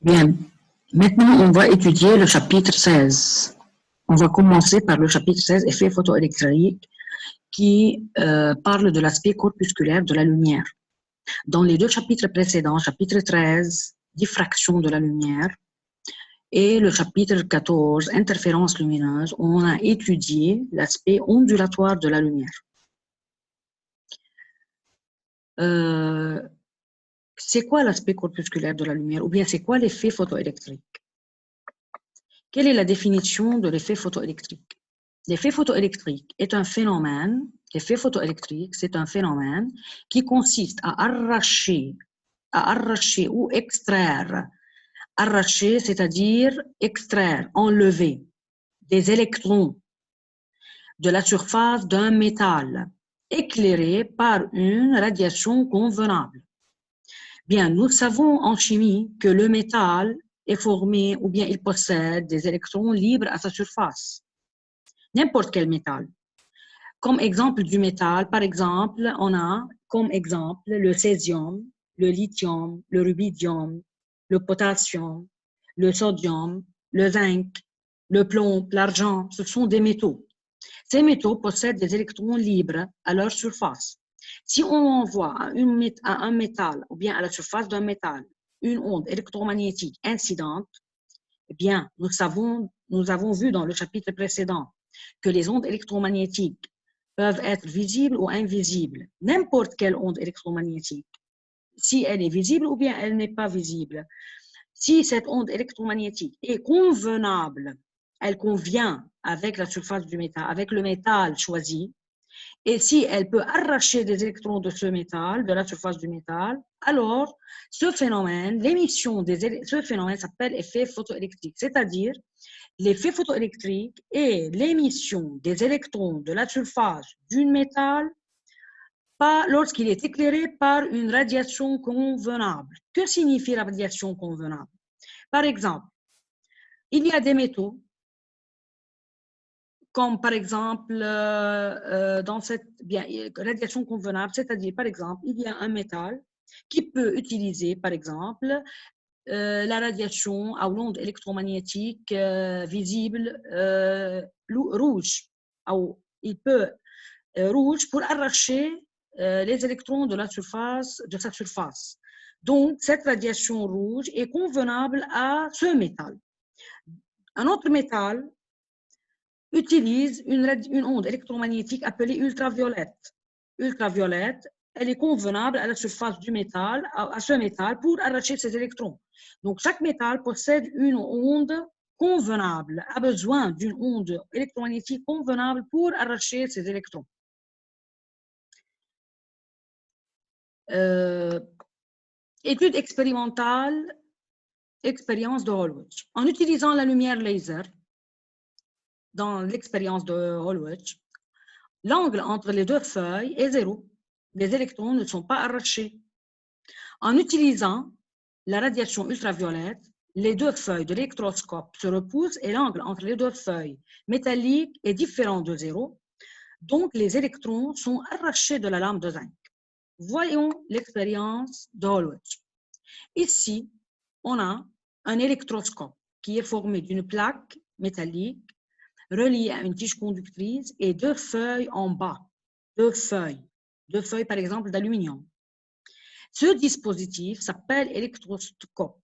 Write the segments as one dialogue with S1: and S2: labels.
S1: Bien, maintenant on va étudier le chapitre 16. On va commencer par le chapitre 16, effets photoélectriques, qui parle de l'aspect corpusculaire de la lumière. Dans les deux chapitres précédents, chapitre 13, diffraction de la lumière, et le chapitre 14, interférence lumineuse, on a étudié l'aspect ondulatoire de la lumière. C'est quoi l'aspect corpusculaire de la lumière, ou bien c'est quoi l'effet photoélectrique? Quelle est la définition de l'effet photoélectrique? L'effet photoélectrique est un phénomène, l'effet photoélectrique, c'est un phénomène qui consiste à arracher ou extraire. Arracher, c'est-à-dire extraire, enlever des électrons de la surface d'un métal éclairé par une radiation convenable. Bien, nous savons en chimie que le métal est formé ou bien il possède des électrons libres à sa surface. N'importe quel métal. Comme exemple du métal, par exemple, on a comme exemple le césium, le lithium, le rubidium, le potassium, le sodium, le zinc, le plomb, l'argent. Ce sont des métaux. Ces métaux possèdent des électrons libres à leur surface. Si on envoie à un métal ou bien à la surface d'un métal une onde électromagnétique incidente, eh bien, nous avons vu dans le chapitre précédent que les ondes électromagnétiques peuvent être visibles ou invisibles. N'importe quelle onde électromagnétique, si elle est visible ou bien elle n'est pas visible. Si cette onde électromagnétique est convenable, elle convient avec la surface du métal, avec le métal choisi, et si elle peut arracher des électrons de ce métal, de la surface du métal, alors ce phénomène, ce phénomène s'appelle effet photoélectrique, c'est-à-dire l'effet photoélectrique est l'émission des électrons de la surface du métal lorsqu'il est éclairé par une radiation convenable. Que signifie la radiation convenable? Par exemple, il y a des métaux, comme par exemple dans cette radiation convenable, c'est-à-dire par exemple, il y a un métal qui peut utiliser par exemple la radiation à l'onde électromagnétique visible rouge. Il peut rouge pour arracher les électrons de sa surface. Donc, cette radiation rouge est convenable à ce métal. Un autre métal utilise une onde électromagnétique appelée ultraviolette. Ultraviolette, elle est convenable à la surface du métal, à ce métal, pour arracher ses électrons. Donc, chaque métal possède une onde convenable, a besoin d'une onde électromagnétique convenable pour arracher ses électrons. Étude expérimentale, expérience de Hallwich. En utilisant la lumière laser, dans l'expérience de Hallwich, l'angle entre les deux feuilles est zéro. Les électrons ne sont pas arrachés. En utilisant la radiation ultraviolette, les deux feuilles de l'électroscope se repoussent et l'angle entre les deux feuilles métalliques est différent de zéro. Donc, les électrons sont arrachés de la lame de zinc. Voyons l'expérience de Hallwich. Ici, on a un électroscope qui est formé d'une plaque métallique reliée à une tige conductrice et deux feuilles en bas. Deux feuilles par exemple d'aluminium. Ce dispositif s'appelle électroscope.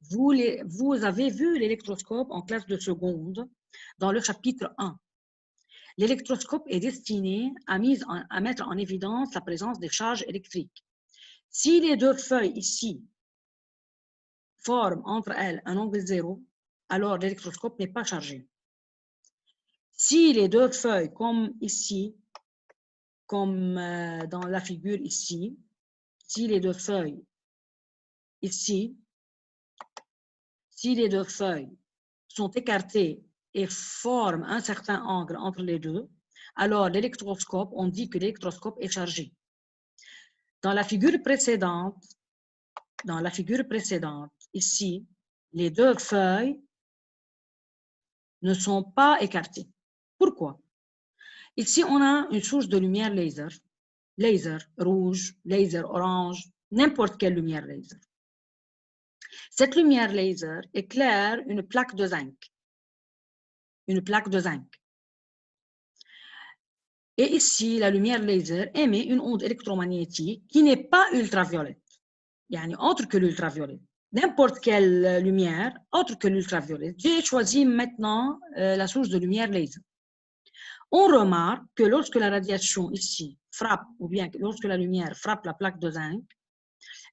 S1: Vous avez vu l'électroscope en classe de seconde dans le chapitre 1. L'électroscope est destiné à mettre en évidence la présence des charges électriques. Si les deux feuilles ici forment entre elles un angle zéro, alors l'électroscope n'est pas chargé. Si les deux feuilles, comme ici, comme dans la figure ici, si les deux feuilles ici, si les deux feuilles sont écartées et forment un certain angle entre les deux, alors l'électroscope, on dit que l'électroscope est chargé. Dans la figure précédente, ici, les deux feuilles ne sont pas écartées. Pourquoi? Ici, on a une source de lumière laser rouge, laser orange, n'importe quelle lumière laser. Cette lumière laser éclaire une plaque de zinc. Une plaque de zinc. Et ici, la lumière laser émet une onde électromagnétique qui n'est pas ultraviolette. Yani autre que l'ultraviolet. N'importe quelle lumière, autre que l'ultraviolet. J'ai choisi maintenant la source de lumière laser. On remarque que lorsque la radiation ici frappe, ou bien lorsque la lumière frappe la plaque de zinc,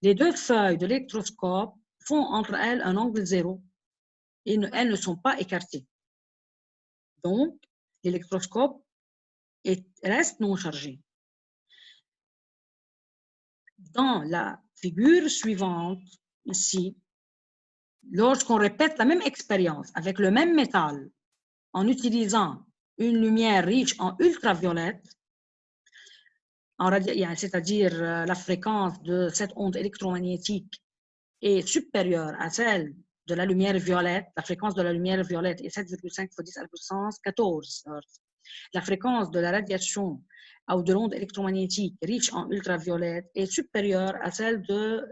S1: les deux feuilles de l'électroscope font entre elles un angle zéro et elles ne sont pas écartées. Donc, l'électroscope reste non chargé. Dans la figure suivante, ici, lorsqu'on répète la même expérience avec le même métal en utilisant une lumière riche en ultraviolette, c'est-à-dire la fréquence de cette onde électromagnétique est supérieure à celle de la lumière violette, la fréquence de la lumière violette est 7,5 fois 10 à la puissance 14 Hz. La fréquence de la radiation ou de l'onde électromagnétique riche en ultraviolette est supérieure à celle de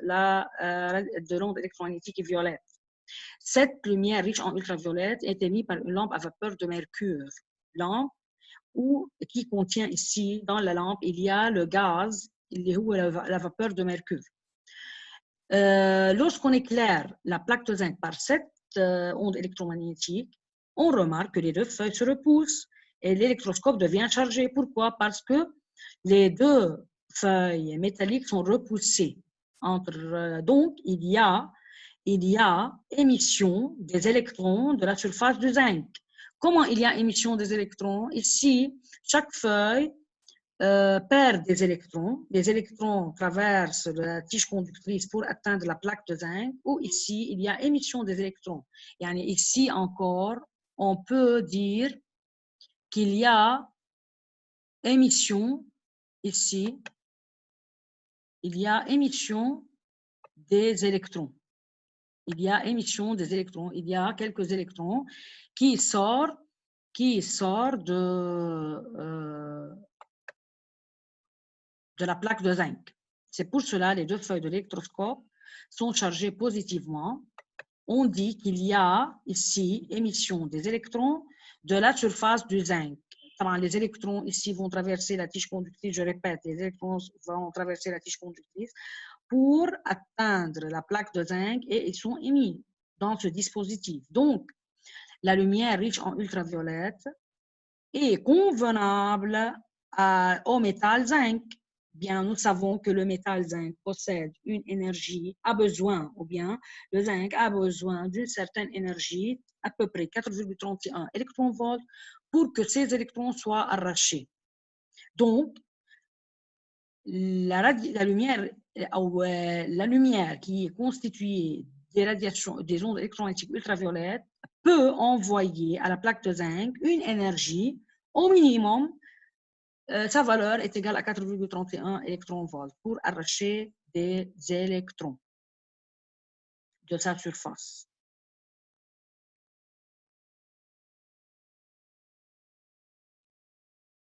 S1: l'onde électromagnétique violette. Cette lumière riche en ultraviolette est émise par une lampe à vapeur de mercure, lampe qui contient ici, dans la lampe, il y a le gaz, la vapeur de mercure. Lorsqu'on éclaire la plaque de zinc par cette onde électromagnétique, on remarque que les deux feuilles se repoussent et l'électroscope devient chargé. Pourquoi? Parce que les deux feuilles métalliques sont repoussées. Donc, il y a émission des électrons de la surface du zinc. Comment il y a émission des électrons? Ici, chaque feuille perd des électrons. Les électrons traversent la tige conductrice pour atteindre la plaque de zinc, ou ici, il y a émission des électrons. Yani ici encore, on peut dire qu'il y a émission, ici, il y a émission des électrons. Il y a émission des électrons. Il y a quelques électrons qui sortent de la plaque de zinc. C'est pour cela les deux feuilles de l'électroscope sont chargées positivement. On dit qu'il y a ici émission des électrons de la surface du zinc. Les électrons ici vont traverser la tige conductrice, je répète, les électrons vont traverser la tige conductrice pour atteindre la plaque de zinc et ils sont émis dans ce dispositif. Donc, la lumière riche en ultraviolette est convenable au métal zinc. Bien, nous savons que le métal zinc possède une énergie, le zinc a besoin d'une certaine énergie, à peu près 4,31 électronvolts, pour que ces électrons soient arrachés. Donc, la lumière qui est constituée des ondes électromagnétiques ultraviolettes peut envoyer à la plaque de zinc une énergie au minimum. Sa valeur est égale à 4,31 électronvolts pour arracher des électrons de sa surface.